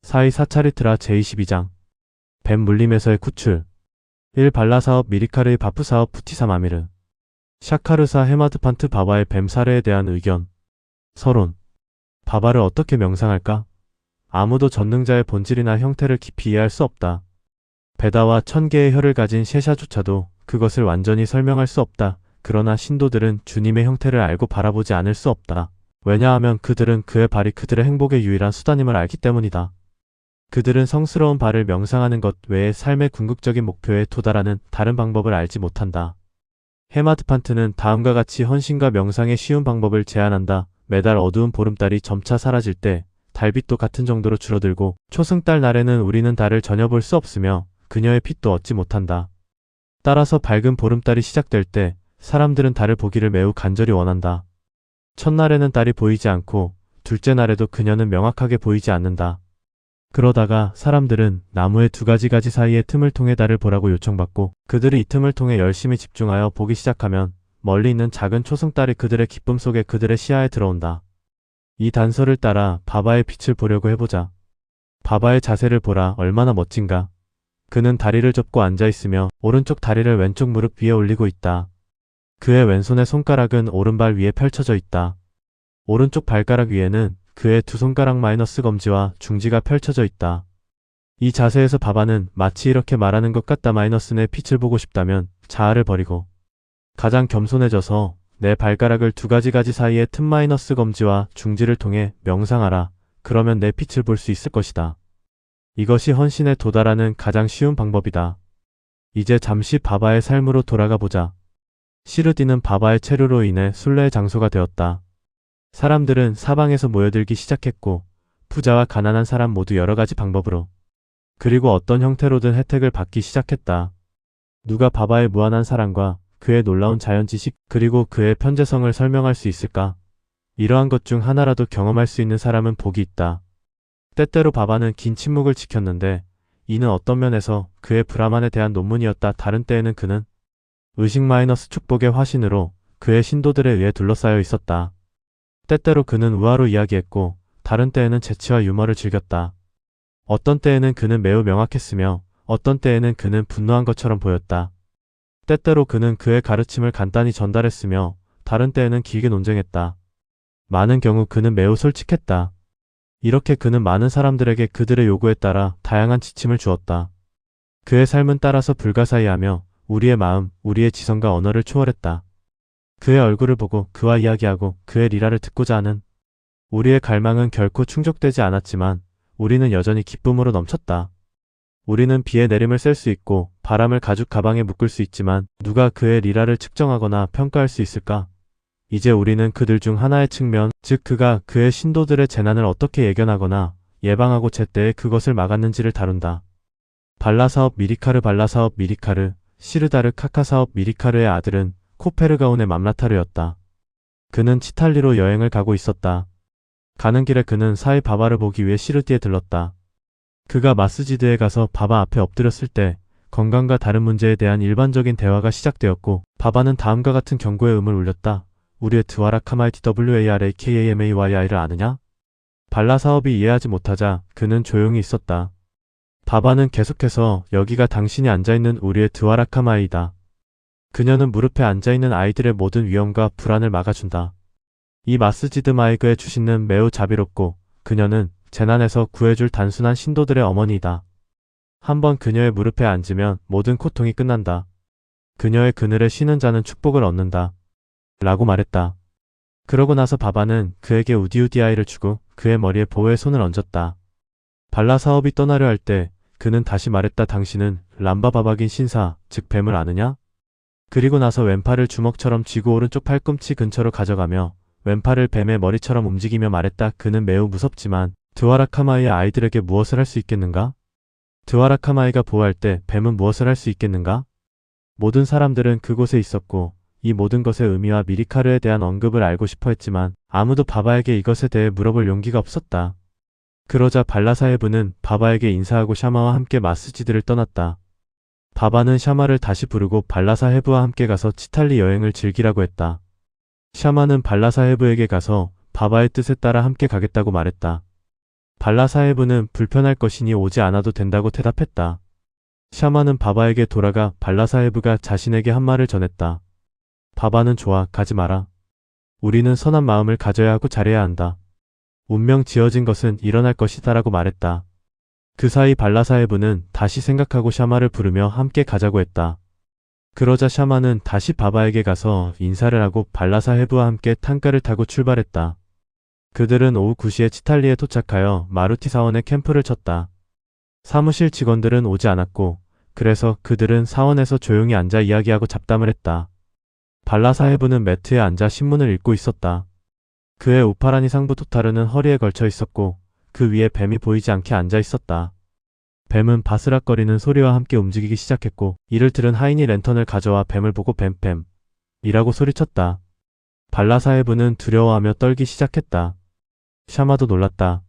사이 사차리트라 제22장 뱀 물림에서의 구출 1. 발라사업 미리카르의 바프사업 푸티사 마미르 샤카르사 헤마드판트 바바의 뱀 사례에 대한 의견 서론 바바를 어떻게 명상할까? 아무도 전능자의 본질이나 형태를 깊이 이해할 수 없다. 베다와 1000개의 혀를 가진 셰샤조차도 그것을 완전히 설명할 수 없다. 그러나 신도들은 주님의 형태를 알고 바라보지 않을 수 없다. 왜냐하면 그들은 그의 발이 그들의 행복의 유일한 수단임을 알기 때문이다. 그들은 성스러운 발을 명상하는 것 외에 삶의 궁극적인 목표에 도달하는 다른 방법을 알지 못한다. 헤마드판트는 다음과 같이 헌신과 명상의 쉬운 방법을 제안한다. 매달 어두운 보름달이 점차 사라질 때 달빛도 같은 정도로 줄어들고 초승달 날에는 우리는 달을 전혀 볼 수 없으며 그녀의 빛도 얻지 못한다. 따라서 밝은 보름달이 시작될 때 사람들은 달을 보기를 매우 간절히 원한다. 첫날에는 달이 보이지 않고 둘째 날에도 그녀는 명확하게 보이지 않는다. 그러다가 사람들은 나무의 두 가지 사이의 틈을 통해 달을 보라고 요청받고 그들이 이 틈을 통해 열심히 집중하여 보기 시작하면 멀리 있는 작은 초승달이 그들의 기쁨 속에 그들의 시야에 들어온다. 이 단서를 따라 바바의 빛을 보려고 해보자. 바바의 자세를 보라. 얼마나 멋진가. 그는 다리를 접고 앉아있으며 오른쪽 다리를 왼쪽 무릎 위에 올리고 있다. 그의 왼손의 손가락은 오른발 위에 펼쳐져 있다. 오른쪽 발가락 위에는 그의 두 손가락 마이너스 검지와 중지가 펼쳐져 있다. 이 자세에서 바바는 마치 이렇게 말하는 것 같다. 마이너스 내 빛을 보고 싶다면 자아를 버리고 가장 겸손해져서 내 발가락을 두 가지 사이의 틈 마이너스 검지와 중지를 통해 명상하라. 그러면 내 빛을 볼 수 있을 것이다. 이것이 헌신에 도달하는 가장 쉬운 방법이다. 이제 잠시 바바의 삶으로 돌아가 보자. 시르디는 바바의 체류로 인해 순례의 장소가 되었다. 사람들은 사방에서 모여들기 시작했고 부자와 가난한 사람 모두 여러가지 방법으로 그리고 어떤 형태로든 혜택을 받기 시작했다. 누가 바바의 무한한 사랑과 그의 놀라운 자연지식 그리고 그의 편재성을 설명할 수 있을까? 이러한 것 중 하나라도 경험할 수 있는 사람은 복이 있다. 때때로 바바는 긴 침묵을 지켰는데 이는 어떤 면에서 그의 브라만에 대한 논문이었다. 다른 때에는 그는 의식 마이너스 축복의 화신으로 그의 신도들에 의해 둘러싸여 있었다. 때때로 그는 우화로 이야기했고 다른 때에는 재치와 유머를 즐겼다. 어떤 때에는 그는 매우 명확했으며 어떤 때에는 그는 분노한 것처럼 보였다. 때때로 그는 그의 가르침을 간단히 전달했으며 다른 때에는 길게 논쟁했다. 많은 경우 그는 매우 솔직했다. 이렇게 그는 많은 사람들에게 그들의 요구에 따라 다양한 지침을 주었다. 그의 삶은 따라서 불가사의하며 우리의 마음, 우리의 지성과 언어를 초월했다. 그의 얼굴을 보고 그와 이야기하고 그의 리라를 듣고자 하는 우리의 갈망은 결코 충족되지 않았지만 우리는 여전히 기쁨으로 넘쳤다. 우리는 비의 내림을 셀 수 있고 바람을 가죽 가방에 묶을 수 있지만 누가 그의 리라를 측정하거나 평가할 수 있을까? 이제 우리는 그들 중 하나의 측면, 즉 그가 그의 신도들의 재난을 어떻게 예견하거나 예방하고 제때에 그것을 막았는지를 다룬다. 발라사업 미리카르 시르다르 카카사업 미리카르의 아들은 코페르가온의 맘라타르였다. 그는 치탈리로 여행을 가고 있었다. 가는 길에 그는 사이 바바를 보기 위해 시르디에 들렀다. 그가 마스지드에 가서 바바 앞에 엎드렸을 때 건강과 다른 문제에 대한 일반적인 대화가 시작되었고 바바는 다음과 같은 경고의 음을 울렸다. 우리의 드와라 카마이 TWARAKAMAYI를 아느냐? 발라사업이 이해하지 못하자 그는 조용히 있었다. 바바는 계속해서 여기가 당신이 앉아있는 우리의 드와라 카마이다. 그녀는 무릎에 앉아있는 아이들의 모든 위험과 불안을 막아준다. 이 마스지드 마이그의 주신은 매우 자비롭고 그녀는 재난에서 구해줄 단순한 신도들의 어머니이다. 한번 그녀의 무릎에 앉으면 모든 고통이 끝난다. 그녀의 그늘에 쉬는 자는 축복을 얻는다. 라고 말했다. 그러고 나서 바바는 그에게 우디우디아이를 주고 그의 머리에 보호의 손을 얹었다. 발라사업이 떠나려 할 때 그는 다시 말했다. 당신은 람바바박인 신사, 즉 뱀을 아느냐? 그리고 나서 왼팔을 주먹처럼 쥐고 오른쪽 팔꿈치 근처로 가져가며 왼팔을 뱀의 머리처럼 움직이며 말했다. 그는 매우 무섭지만 드와라카마이의 아이들에게 무엇을 할 수 있겠는가? 드와라카마이가 보호할 때 뱀은 무엇을 할 수 있겠는가? 모든 사람들은 그곳에 있었고 이 모든 것의 의미와 미리카르에 대한 언급을 알고 싶어 했지만 아무도 바바에게 이것에 대해 물어볼 용기가 없었다. 그러자 발라사헤브는 바바에게 인사하고 샤마와 함께 마스지드를 떠났다. 바바는 샤마를 다시 부르고 발라사헤브와 함께 가서 치탈리 여행을 즐기라고 했다. 샤마는 발라사헤브에게 가서 바바의 뜻에 따라 함께 가겠다고 말했다. 발라 사헤브는 불편할 것이니 오지 않아도 된다고 대답했다. 샤마는 바바에게 돌아가 발라 사헤브가 자신에게 한 말을 전했다. 바바는 좋아, 가지 마라. 우리는 선한 마음을 가져야 하고 잘해야 한다. 운명 지어진 것은 일어날 것이다라고 말했다. 그 사이 발라 사헤브는 다시 생각하고 샤마를 부르며 함께 가자고 했다. 그러자 샤마는 다시 바바에게 가서 인사를 하고 발라 사헤브와 함께 탄가를 타고 출발했다. 그들은 오후 9시에 치탈리에 도착하여 마루티 사원에 캠프를 쳤다. 사무실 직원들은 오지 않았고 그래서 그들은 사원에서 조용히 앉아 이야기하고 잡담을 했다. 발라 사헤브는 매트에 앉아 신문을 읽고 있었다. 그의 우파라니 상부 토타르는 허리에 걸쳐 있었고 그 위에 뱀이 보이지 않게 앉아 있었다. 뱀은 바스락거리는 소리와 함께 움직이기 시작했고 이를 들은 하인이 랜턴을 가져와 뱀을 보고 뱀뱀 이라고 소리쳤다. 발라 사헤브는 두려워하며 떨기 시작했다. 샤마도 놀랐다.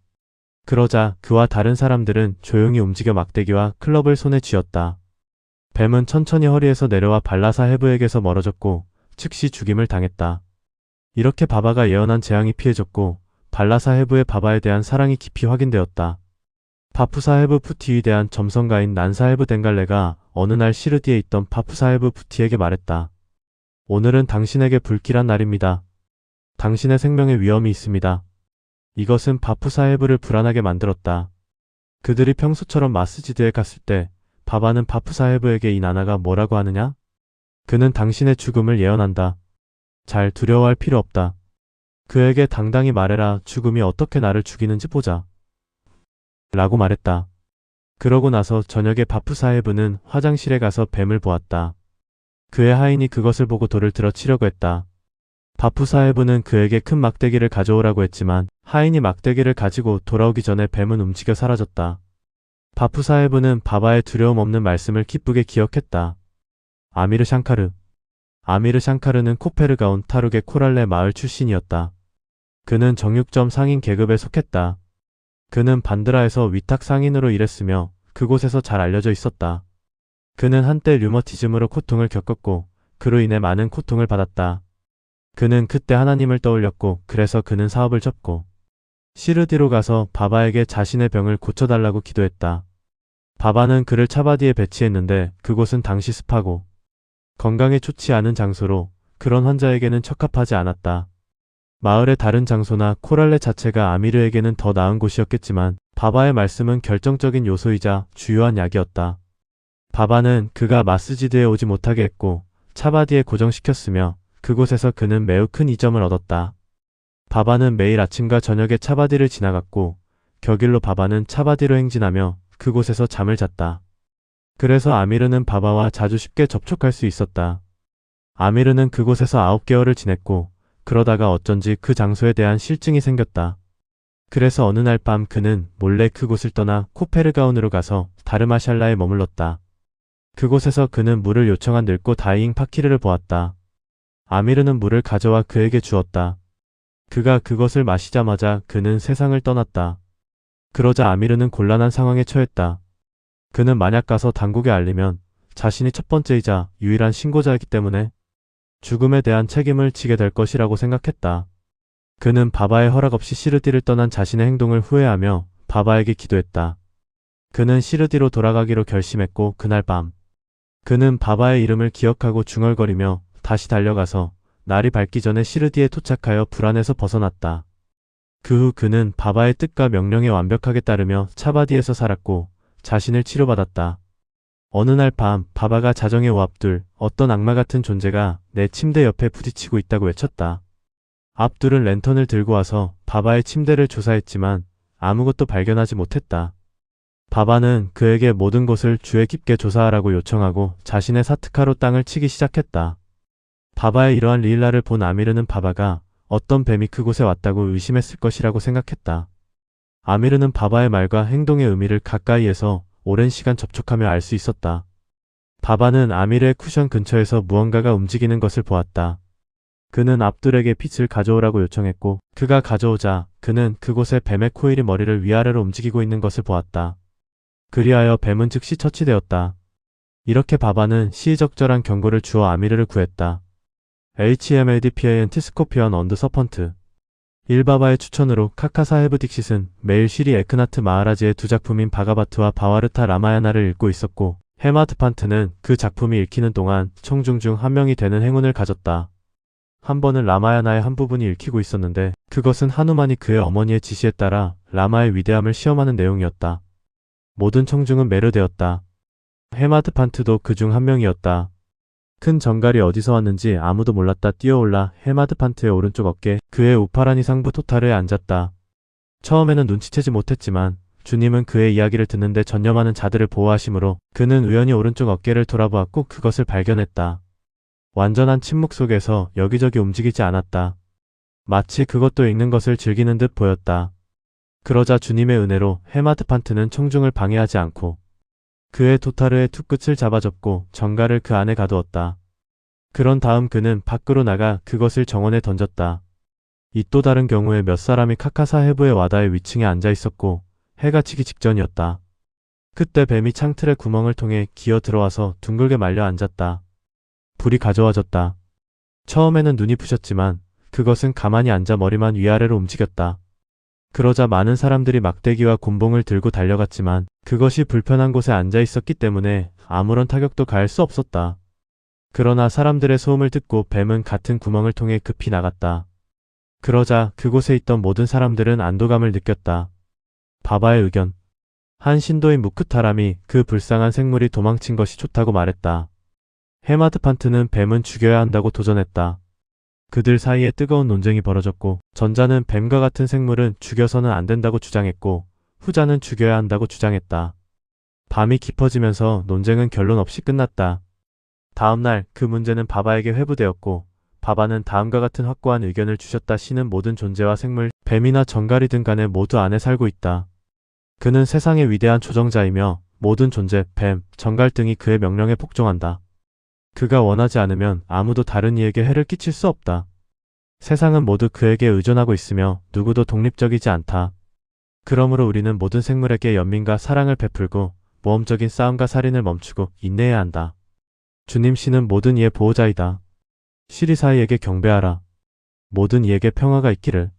그러자 그와 다른 사람들은 조용히 움직여 막대기와 클럽을 손에 쥐었다. 뱀은 천천히 허리에서 내려와 발라 사헤브에게서 멀어졌고 즉시 죽임을 당했다. 이렇게 바바가 예언한 재앙이 피해졌고 발라 사헤브의 바바에 대한 사랑이 깊이 확인되었다. 바푸 사헤브 푸티에 대한 점성가인 난 사헤브 댕갈레가 어느 날 시르디에 있던 바푸 사헤브 푸티에게 말했다. 오늘은 당신에게 불길한 날입니다. 당신의 생명에 위험이 있습니다. 이것은 바푸 사헤브를 불안하게 만들었다. 그들이 평소처럼 마스지드에 갔을 때 바바는 바푸 사헤브에게 이 나나가 뭐라고 하느냐? 그는 당신의 죽음을 예언한다. 잘 두려워할 필요 없다. 그에게 당당히 말해라. 죽음이 어떻게 나를 죽이는지 보자. 라고 말했다. 그러고 나서 저녁에 바푸 사헤브는 화장실에 가서 뱀을 보았다. 그의 하인이 그것을 보고 돌을 들어 치려고 했다. 바푸 사헤브는 그에게 큰 막대기를 가져오라고 했지만 하인이 막대기를 가지고 돌아오기 전에 뱀은 움직여 사라졌다. 바푸 사헤브는 바바의 두려움 없는 말씀을 기쁘게 기억했다. 아미르 샹카르. 아미르 샹카르는 코페르가온 타룩의 코랄레 마을 출신이었다. 그는 정육점 상인 계급에 속했다. 그는 반드라에서 위탁 상인으로 일했으며 그곳에서 잘 알려져 있었다. 그는 한때 류머티즘으로 고통을 겪었고 그로 인해 많은 고통을 받았다. 그는 그때 하나님을 떠올렸고 그래서 그는 사업을 접고 시르디로 가서 바바에게 자신의 병을 고쳐달라고 기도했다. 바바는 그를 차바디에 배치했는데 그곳은 당시 습하고 건강에 좋지 않은 장소로 그런 환자에게는 적합하지 않았다. 마을의 다른 장소나 코랄레 자체가 아미르에게는 더 나은 곳이었겠지만 바바의 말씀은 결정적인 요소이자 주요한 약이었다. 바바는 그가 마스지드에 오지 못하게 했고 차바디에 고정시켰으며 그곳에서 그는 매우 큰 이점을 얻었다. 바바는 매일 아침과 저녁에 차바디를 지나갔고 격일로 바바는 차바디로 행진하며 그곳에서 잠을 잤다. 그래서 아미르는 바바와 자주 쉽게 접촉할 수 있었다. 아미르는 그곳에서 9개월을 지냈고 그러다가 어쩐지 그 장소에 대한 실증이 생겼다. 그래서 어느 날 밤 그는 몰래 그곳을 떠나 코페르가온으로 가서 다르마샬라에 머물렀다. 그곳에서 그는 물을 요청한 늙고 다이잉 파키르를 보았다. 아미르는 물을 가져와 그에게 주었다. 그가 그것을 마시자마자 그는 세상을 떠났다. 그러자 아미르는 곤란한 상황에 처했다. 그는 만약 가서 당국에 알리면 자신이 첫 번째이자 유일한 신고자이기 때문에 죽음에 대한 책임을 지게 될 것이라고 생각했다. 그는 바바의 허락 없이 시르디를 떠난 자신의 행동을 후회하며 바바에게 기도했다. 그는 시르디로 돌아가기로 결심했고 그날 밤 그는 바바의 이름을 기억하고 중얼거리며 다시 달려가서 날이 밝기 전에 시르디에 도착하여 불안에서 벗어났다. 그 후 그는 바바의 뜻과 명령에 완벽하게 따르며 차바디에서 살았고 자신을 치료받았다. 어느 날 밤 바바가 자정에 오압둘 어떤 악마 같은 존재가 내 침대 옆에 부딪히고 있다고 외쳤다. 압둘은 랜턴을 들고 와서 바바의 침대를 조사했지만 아무것도 발견하지 못했다. 바바는 그에게 모든 곳을 주의 깊게 조사하라고 요청하고 자신의 사트카로 땅을 치기 시작했다. 바바의 이러한 리일라를 본 아미르는 바바가 어떤 뱀이 그곳에 왔다고 의심했을 것이라고 생각했다. 아미르는 바바의 말과 행동의 의미를 가까이에서 오랜 시간 접촉하며 알 수 있었다. 바바는 아미르의 쿠션 근처에서 무언가가 움직이는 것을 보았다. 그는 압둘에게 빛을 가져오라고 요청했고 그가 가져오자 그는 그곳에 뱀의 코일이 머리를 위아래로 움직이고 있는 것을 보았다. 그리하여 뱀은 즉시 처치되었다. 이렇게 바바는 시의적절한 경고를 주어 아미르를 구했다. HMADPAN 티스코피언 언드 서펀트 일바바의 추천으로 카카사 헤브 딕싯은 매일 시리 에크나트 마하라지의 두 작품인 바가바트와 바와르타 라마야나를 읽고 있었고, 헤마드 판트는 그 작품이 읽히는 동안 청중 중 한 명이 되는 행운을 가졌다. 한 번은 라마야나의 한 부분이 읽히고 있었는데 그것은 하누만이 그의 어머니의 지시에 따라 라마의 위대함을 시험하는 내용이었다. 모든 청중은 매료되었다. 헤마드 판트도 그 중 한 명이었다. 큰 정갈이 어디서 왔는지 아무도 몰랐다. 뛰어올라 헤마드 판트의 오른쪽 어깨, 그의 우파라니 상부 토타르에 앉았다. 처음에는 눈치채지 못했지만 주님은 그의 이야기를 듣는데 전념하는 자들을 보호하심으로 그는 우연히 오른쪽 어깨를 돌아보았고 그것을 발견했다. 완전한 침묵 속에서 여기저기 움직이지 않았다. 마치 그것도 읽는 것을 즐기는 듯 보였다. 그러자 주님의 은혜로 헤마드 판트는 청중을 방해하지 않고 그의 토타르의 투끝을 잡아줬고 정갈을 그 안에 가두었다. 그런 다음 그는 밖으로 나가 그것을 정원에 던졌다. 이 또 다른 경우에 몇 사람이 카카사 해부의 와다의 위층에 앉아 있었고 해가 지기 직전이었다. 그때 뱀이 창틀의 구멍을 통해 기어 들어와서 둥글게 말려 앉았다. 불이 가져와졌다. 처음에는 눈이 부셨지만 그것은 가만히 앉아 머리만 위아래로 움직였다. 그러자 많은 사람들이 막대기와 곤봉을 들고 달려갔지만 그것이 불편한 곳에 앉아 있었기 때문에 아무런 타격도 가할 수 없었다. 그러나 사람들의 소음을 듣고 뱀은 같은 구멍을 통해 급히 나갔다. 그러자 그곳에 있던 모든 사람들은 안도감을 느꼈다. 바바의 의견. 한 신도인 무크타람이 그 불쌍한 생물이 도망친 것이 좋다고 말했다. 헤마드 판트는 뱀은 죽여야 한다고 도전했다. 그들 사이에 뜨거운 논쟁이 벌어졌고 전자는 뱀과 같은 생물은 죽여서는 안 된다고 주장했고 후자는 죽여야 한다고 주장했다. 밤이 깊어지면서 논쟁은 결론 없이 끝났다. 다음날 그 문제는 바바에게 회부되었고 바바는 다음과 같은 확고한 의견을 주셨다. 신은 모든 존재와 생물, 뱀이나 정갈이든 간에 모두 안에 살고 있다. 그는 세상의 위대한 조정자이며 모든 존재, 뱀, 정갈 등이 그의 명령에 복종한다. 그가 원하지 않으면 아무도 다른 이에게 해를 끼칠 수 없다. 세상은 모두 그에게 의존하고 있으며 누구도 독립적이지 않다. 그러므로 우리는 모든 생물에게 연민과 사랑을 베풀고 모험적인 싸움과 살인을 멈추고 인내해야 한다. 주님 신은 모든 이의 보호자이다. 시리사이에게 경배하라. 모든 이에게 평화가 있기를.